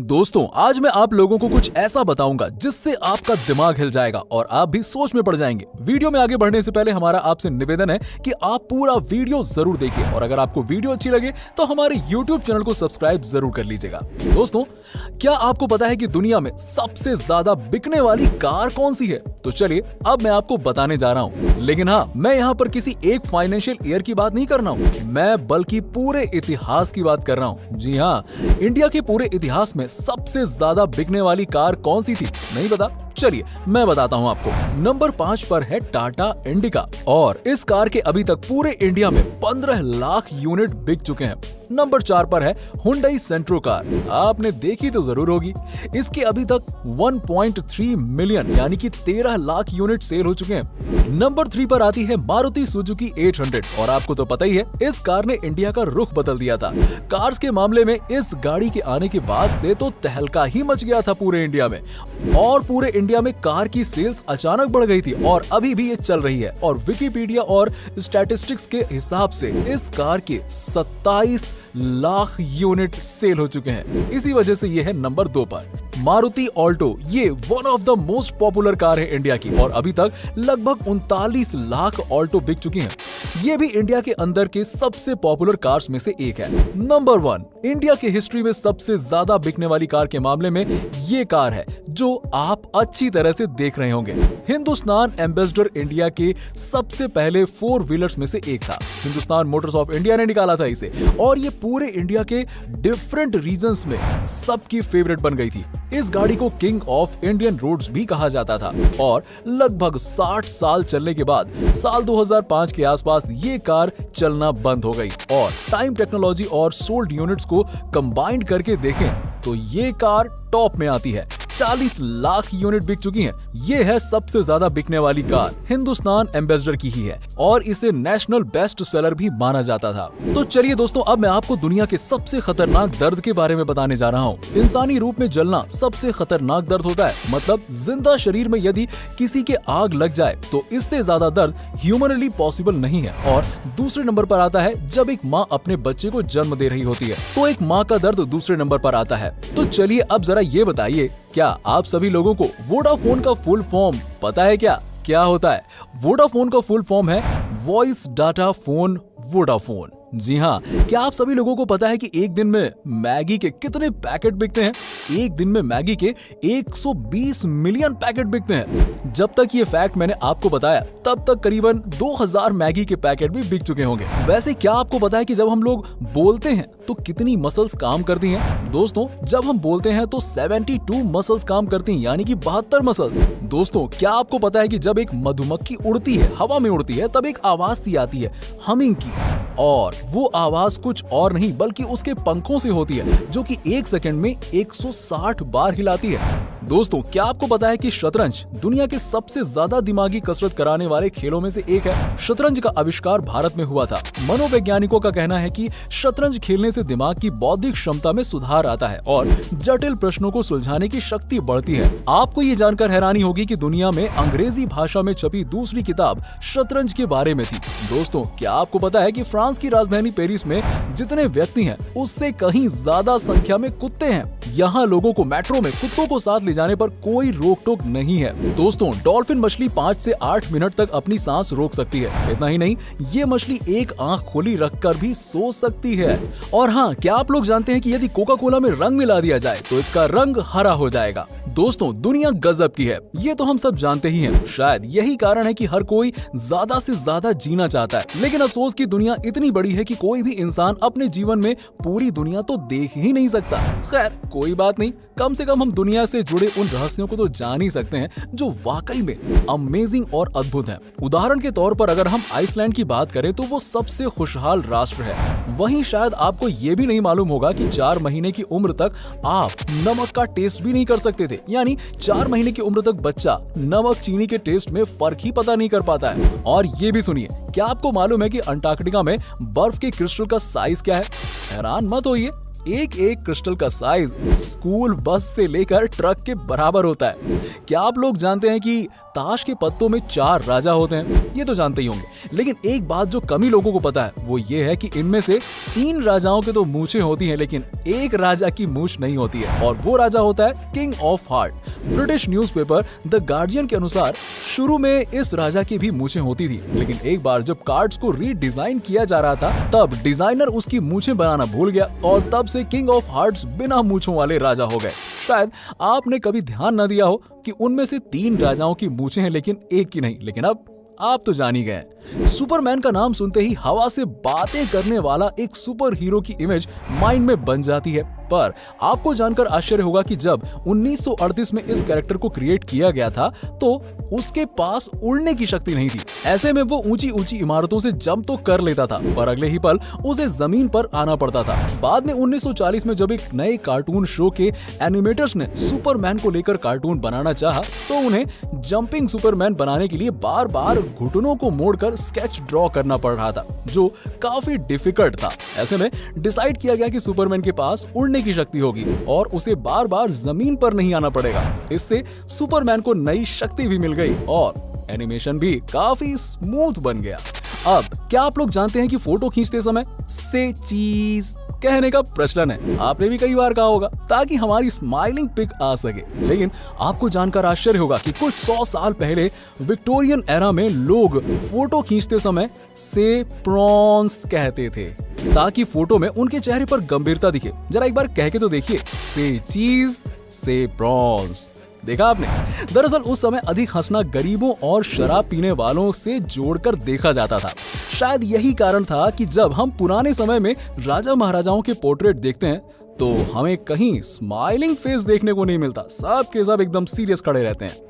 दोस्तों आज मैं आप लोगों को कुछ ऐसा बताऊंगा जिससे आपका दिमाग हिल जाएगा और आप भी सोच में पड़ जाएंगे। वीडियो में आगे बढ़ने से पहले हमारा आपसे निवेदन है कि आप पूरा वीडियो जरूर देखिए और अगर आपको वीडियो अच्छी लगे तो हमारे YouTube चैनल को सब्सक्राइब जरूर कर लीजिएगा। दोस्तों क्या आपको पता है कि दुनिया में सबसे ज्यादा बिकने वाली कार कौन सी है? तो चलिए अब मैं आपको बताने जा रहा हूँ। लेकिन हाँ, मैं यहाँ पर किसी एक फाइनेंशियल ईयर की बात नहीं कर रहा हूँ, मैं बल्कि पूरे इतिहास की बात कर रहा हूँ। जी हाँ, इंडिया के पूरे इतिहास में सबसे ज्यादा बिकने वाली कार कौन सी थी? नहीं पता? चलिए मैं बताता हूं आपको। नंबर 5 पर है टाटा इंडिका और इस कार के अभी तक पूरे इंडिया में 15 लाख यूनिट बिक चुके हैं। नंबर 4 पर है हुंडई सेंट्रो कार, आपने देखी तो जरूर होगी। इसके अभी तक 1.3 मिलियन यानी कि 13 लाख यूनिट सेल हो चुके हैं। नंबर 3 पर आती है मारुति सुजुकी 800 और आपको तो पता ही है इस कार ने इंडिया का रुख बदल दिया था। कार्स के मामले में इस गाड़ी के आने के बाद से तो तहलका ही मच गया था पूरे इंडिया में और पूरे इंडिया में कार की सेल्स अचानक बढ़ गई थी और अभी भी ये चल रही है। और विकिपीडिया और स्टैटिस्टिक्स के हिसाब से इस कार के 27 लाख यूनिट सेल हो चुके हैं। इसी वजह से ये है नंबर 2 पर। मारुति ऑल्टो ये one of the most popular car है इंडिया की और अभी तक लगभग 39 लाख ऑल्टो बिक चुकी हैं। ये भी इंडिया के अंदर के सबसे पॉपुलर कार्स में से एक है। नंबर 1 इंडिया की हिस्ट्री में सबसे ज्यादा बिकने वाली कार के मामले में ये कार है जो आप अच्छी तरह से देख रहे होंगे। हिंदुस्तान एम्बेसडर इंडिया के सबसे पहले 4 व्हीलर्स में से एक था। हिंदुस्तान मोटर्स ऑफ इंडिया ने निकाला था इसे और ये पूरे इंडिया के डिफरेंट रीजन्स में सबकी फेवरेट बन गई थी। इस गाड़ी को किंग ऑफ इंडियन रोड्स भी कहा जाता था और लगभग 60 साल चलने के बाद साल 2005 के आसपास ये कार चलना बंद हो गई और टाइम टेक्नोलॉजी और सोल्ड यूनिट्स को कंबाइंड करके देखें तो ये कार टॉप में आती है। 40 लाख यूनिट बिक चुकी हैं। ये है सबसे ज्यादा बिकने वाली कार, हिंदुस्तान एम्बेसडर की ही है और इसे नेशनल बेस्ट सेलर भी माना जाता था। तो चलिए दोस्तों अब मैं आपको दुनिया के सबसे खतरनाक दर्द के बारे में बताने जा रहा हूँ। इंसानी रूप में जलना सबसे खतरनाक दर्द होता है, मतलब जिंदा शरीर में यदि किसी के आग लग जाए तो इससे ज्यादा दर्द ह्यूमनली पॉसिबल नहीं है। और दूसरे नंबर पर आता है जब एक माँ अपने बच्चे को जन्म दे रही होती है तो एक माँ का दर्द दूसरे नंबर पर आता है। तो चलिए अब जरा ये बताइए, क्या आप सभी लोगों को वोडाफोन का फुल फॉर्म पता है? क्या होता है? वोडाफोन का फुल फॉर्म है वॉइस डाटा फोन वोडाफोन। जी हाँ, क्या आप सभी लोगों को पता है कि एक दिन में मैगी के कितने पैकेट बिकते हैं? एक दिन में मैगी के 120 मिलियन पैकेट बिकते हैं। जब तक ये फैक्ट मैंने आपको बताया तब तक करीबन 2000 मैगी के पैकेट भी बिक चुके होंगे। वैसे क्या आपको पता है कि जब हम लोग बोलते हैं तो कितनी मसल्स काम करती हैं? दोस्तों जब हम बोलते हैं तो 72 मसल्स काम करती हैं, यानी कि 72 मसल्स। दोस्तों क्या आपको पता है कि जब एक मधुमक्खी उड़ती है, हवा में उड़ती है, तब एक आवाज सी आती है हमिंग की, और वो आवाज कुछ और नहीं बल्कि उसके पंखों से होती है जो कि 1 सेकंड में 160 बार हिलाती है। दोस्तों क्या आपको पता है कि शतरंज दुनिया के सबसे ज्यादा दिमागी कसरत कराने वाले खेलों में से एक है? शतरंज का आविष्कार भारत में हुआ था। मनोवैज्ञानिकों का कहना है कि शतरंज खेलने से दिमाग की बौद्धिक क्षमता में सुधार आता है और जटिल प्रश्नों को सुलझाने की शक्ति बढ़ती है। आपको ये जानकर हैरानी होगी कि दुनिया में अंग्रेजी भाषा में छपी दूसरी किताब शतरंज के बारे में थी। दोस्तों क्या आपको पता है कि फ्रांस की राजधानी पेरिस में जितने व्यक्ति हैं उससे कहीं ज्यादा संख्या में कुत्ते हैं। यहाँ लोगों को मेट्रो में कुत्तों को साथ ले जाने पर कोई रोक टोक नहीं है। दोस्तों डॉल्फिन मछली 5 से 8 मिनट तक अपनी सांस रोक सकती है। इतना ही नहीं, ये मछली एक आंख खोली रखकर भी सो सकती है। और हाँ, क्या आप लोग जानते हैं कि यदि कोका कोला में रंग मिला दिया जाए तो इसका रंग हरा हो जाएगा? दोस्तों दुनिया गजब की है, ये तो हम सब जानते ही हैं। शायद यही कारण है कि हर कोई ज्यादा से ज्यादा जीना चाहता है, लेकिन अफसोस की दुनिया इतनी बड़ी है कि कोई भी इंसान अपने जीवन में पूरी दुनिया तो देख ही नहीं सकता। खैर कोई बात नहीं, कम से कम हम दुनिया से जुड़े उन रहस्यों को तो जान ही सकते हैं जो वाकई में अमेजिंग और अद्भुत हैं। उदाहरण के तौर पर अगर हम आइसलैंड की बात करें तो वो सबसे खुशहाल राष्ट्र है। वहीं शायद आपको ये भी नहीं मालूम होगा कि 4 महीने की उम्र तक आप नमक का टेस्ट भी नहीं कर सकते थे, यानी 4 महीने की उम्र तक बच्चा नमक चीनी के टेस्ट में फर्क ही पता नहीं कर पाता है। और ये भी सुनिए, क्या आपको मालूम है कि अंटार्कटिका में बर्फ के क्रिस्टल का साइज क्या है? हैरान मत होइए, एक एक क्रिस्टल का साइज स्कूल बस से लेकर ट्रक के बराबर होता है। क्या आप लोग जानते हैं कि ताश के पत्तों में 4 राजा होते हैं? ये तो जानते ही होंगे, लेकिन एक बात जो कम ही लोगों को पता है वो ये है कि इनमें से 3 राजाओं के तो मूछें होती हैं, लेकिन एक राजा की मूछ नहीं होती है, और वो राजा होता है king of heart. British newspaper the guardian के अनुसार शुरू में इस राजा की भी मूछें होती थी, लेकिन एक बार जब कार्ड्स को रीडिजाइन किया जा रहा था तब डिजाइनर उसकी मूछें बनाना भूल गया और तब से किंग ऑफ हार्ट्स बिना मूछों वाले राजा हो गए। शायद आपने कभी ध्यान न दिया हो कि उनमें से 3 राजाओं की मूछें हैं लेकिन एक की नहीं, लेकिन अब आप तो जान ही गए। सुपरमैन का नाम सुनते ही हवा से बातें करने वाला एक सुपर हीरो की इमेज माइंड में बन जाती है, पर आपको जानकर आश्चर्य होगा कि जब 1938 में इस कैरेक्टर को क्रिएट किया गया था तो उसके पास उड़ने की शक्ति नहीं थी। ऐसे में वो ऊंची ऊंची इमारतों से जंप तो कर लेता था, पर अगले ही पल उसे जमीन पर आना पड़ता था। बाद में 1940 में जब एक नए कार्टून शो के एनिमेटर्स ने सुपरमैन को लेकर कार्टून बनाना चाहा तो उन्हें जंपिंग सुपरमैन बनाने के लिए बार बार घुटनों को मोड़कर स्केच ड्रॉ करना पड़ रहा था, जो काफी डिफिकल्ट था। ऐसे में डिसाइड किया गया कि सुपरमैन के पास उड़ने की शक्ति होगी और उसे बार बार जमीन पर नहीं आना पड़ेगा। इससे सुपरमैन को नई शक्ति भी मिल गई और एनिमेशन भी काफी स्मूथ बन गया। अब क्या आप लोग जानते हैं कि फोटो खींचते समय से चीज कहने का प्रचलन है? आपने भी कई बार कहा होगा ताकि हमारी स्माइलिंग पिक आ सके, लेकिन आपको जानकर आश्चर्य होगा कि कुछ 100 साल पहले विक्टोरियन एरा में लोग फोटो खींचते समय से प्रॉन्स कहते थे ताकि फोटो में उनके चेहरे पर गंभीरता दिखे। जरा एक बार कह के तो देखिए, से चीज से प्रॉन्स। देखा आपने? दरअसल उस समय अधिक हंसना गरीबों और शराब पीने वालों से जोड़कर देखा जाता था। शायद यही कारण था कि जब हम पुराने समय में राजा महाराजाओं के पोर्ट्रेट देखते हैं तो हमें कहीं स्माइलिंग फेस देखने को नहीं मिलता, सब के सब एकदम सीरियस खड़े रहते हैं।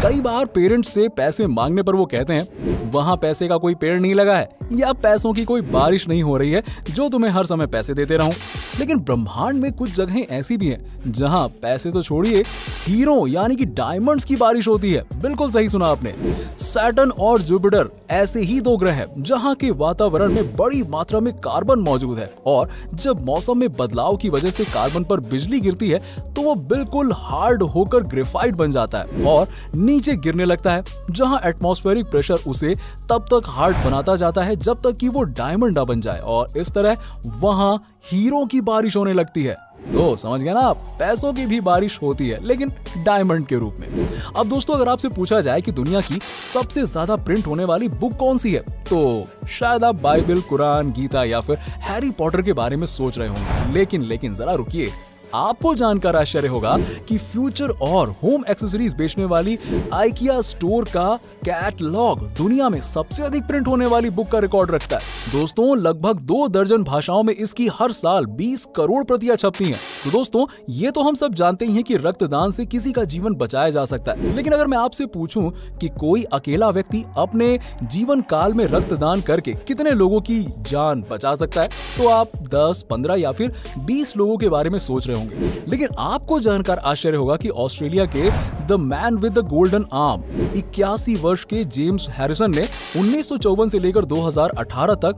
कई बार पेरेंट्स से पैसे मांगने पर वो कहते हैं वहां पैसे का कोई पेड़ नहीं लगा है या पैसों की कोई बारिश नहीं हो रही है जो तुम्हें हर समय पैसे देते रहूं। लेकिन ब्रह्मांड में कुछ जगहें ऐसी भी हैं जहां पैसे तो छोड़िए, हीरो यानी कि डायमंड्स की बारिश होती है। बिल्कुल सही सुना आपने। सैटर्न और जुपिटर ऐसे ही 2 ग्रह हैं जहां के वातावरण में बड़ी मात्रा में कार्बन मौजूद है, और जब मौसम में बदलाव की वजह से कार्बन पर बिजली गिरती है तो वो बिल्कुल हार्ड होकर ग्रेफाइट बन जाता है और नीचे गिरने लगता है, जहां एटमॉस्फेरिक प्रेशर उसे तब तक हार्ड बनाता जाता है जब तक कि वो डायमंड ना बन जाए, और इस तरह वहां हीरो की बारिश होने लगती है। तो समझ गया ना, पैसों की भी बारिश होती है लेकिन डायमंड के रूप में। अब दोस्तों, अगर आपसे पूछा जाए कि दुनिया की सबसे ज्यादा प्रिंट होने वाली बुक कौन सी है, तो शायद आप बाइबल, कुरान, गीता या फिर हैरी पॉटर के बारे में सोच रहे होंगे। लेकिन जरा रुकिए, आपको जानकर आश्चर्य होगा कि फ्यूचर और होम एक्सेसरीज बेचने वाली आइकिया स्टोर का कैटलॉग दुनिया में सबसे अधिक प्रिंट होने वाली बुक का रिकॉर्ड रखता है। दोस्तों, लगभग 2 दर्जन भाषाओं में इसकी हर साल 20 करोड़ प्रतियां छपती हैं। तो दोस्तों, ये तो हम सब जानते ही हैं कि रक्तदान से किसी का जीवन बचाया जा सकता है, लेकिन अगर मैं आपसे पूछूं कि कोई अकेला व्यक्ति अपने जीवन काल में रक्तदान करके कितने लोगों की जान बचा सकता है, तो आप 10, 15 या फिर 20 लोगों के बारे में सोच रहे होंगे। लेकिन आपको जानकर आश्चर्य होगा कि ऑस्ट्रेलिया के the man with the golden arm 81 वर्ष के जेम्स हैरिसन ने 1954 से लेकर 2018 तक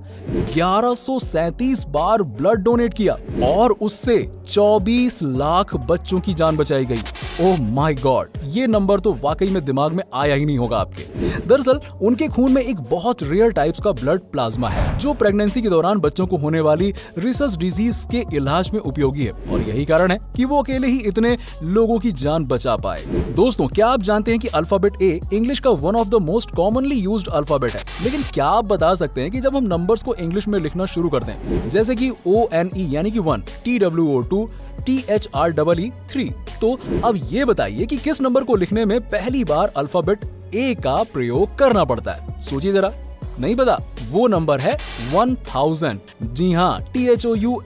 1137 बार ब्लड डोनेट किया और उससे 24 लाख बच्चों की जान बचाई गई। ओह माय गॉड, ये नंबर तो वाकई में दिमाग में आया ही नहीं होगा आपके। दरअसल उनके खून में एक बहुत रेयर टाइप्स का ब्लड प्लाज्मा है जो प्रेगनेंसी के दौरान बच्चों को होने वाली रिसस डिजीज के इलाज में उपयोगी है, और यही कारण है कि वो अकेले ही इतने लोगों की जान बचा पाए। दोस्तों, क्या आप जानते हैं कि अल्फाबेट ए इंग्लिश का one of the most commonly used alphabet है? लेकिन क्या आप बता सकते हैं कि जब हम नंबर्स को इंग्लिश में लिखना शुरू करते हैं, जैसे कि ONE यानी कि 1, TWO 2, THREE 3, तो अब ये बताइए कि किस नंबर को लिखने में पहली बार अल्फाबेट ए का प्रयोग करना पड़ता है? सोचिए जरा। नहीं पता? वो नंबर है 1000। जी हाँ, THOUSAND।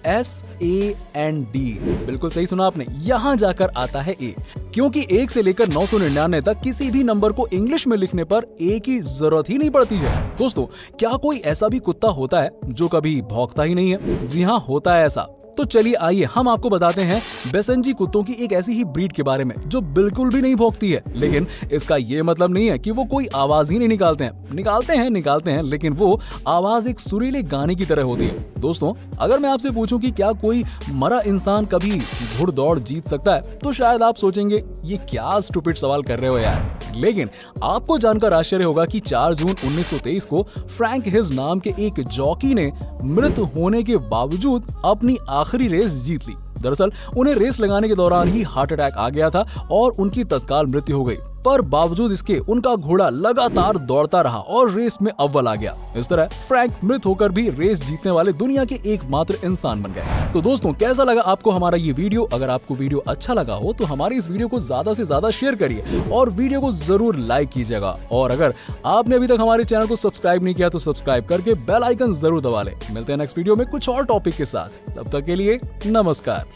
बिल्कुल सही सुना आपने, यहाँ जाकर आता है ए, क्योंकि 1 से लेकर 999 तक किसी भी नंबर को इंग्लिश में लिखने पर ए की जरूरत ही नहीं पड़ती है। दोस्तों, क्या कोई ऐसा भी कुत्ता होता है जो कभी भौंकता ही नहीं है? जी हाँ, होता है ऐसा। तो चलिए आइए हम आपको बताते हैं बेसेंजी कुत्तों की एक ऐसी ही ब्रीड के बारे में जो बिल्कुल भी नहीं भौंकती है, लेकिन इसका ये मतलब नहीं है कि वो कोई आवाज ही नहीं निकालते हैं, लेकिन वो आवाज एक सुरीले गाने की तरह होती है। दोस्तों, अगर मैं आपसे पूछूं कि क्या कोई मरा इंसान कभी घुड़दौड़ जीत सकता है, तो शायद आप सोचेंगे ये क्या स्टूपिड सवाल कर रहे हो यार। लेकिन आपको जानकर आश्चर्य होगा कि 4 जून 1923 को फ्रैंक हिज नाम के एक जॉकी ने मृत होने के बावजूद अपनी आखिरी रेस जीत ली। दरअसल उन्हें रेस लगाने के दौरान ही हार्ट अटैक आ गया था और उनकी तत्काल मृत्यु हो गई, पर बावजूद इसके उनका घोड़ा लगातार दौड़ता रहा और रेस में अव्वल आ गया। इस तरह फ्रैंक मृत होकर भी रेस जीतने वाले दुनिया के एकमात्र इंसान बन गए। तो दोस्तों, कैसा लगा आपको हमारा ये वीडियो? अगर आपको वीडियो अच्छा लगा हो तो हमारी इस वीडियो को ज्यादा से ज्यादा शेयर करिए और वीडियो को जरूर लाइक कीजिएगा। और अगर आपने अभी तक हमारे चैनल को सब्सक्राइब नहीं किया तो सब्सक्राइब करके बेल आइकन जरूर दबा लें। मिलते हैं नेक्स्ट वीडियो में कुछ और टॉपिक के साथ। तब तक के लिए नमस्कार।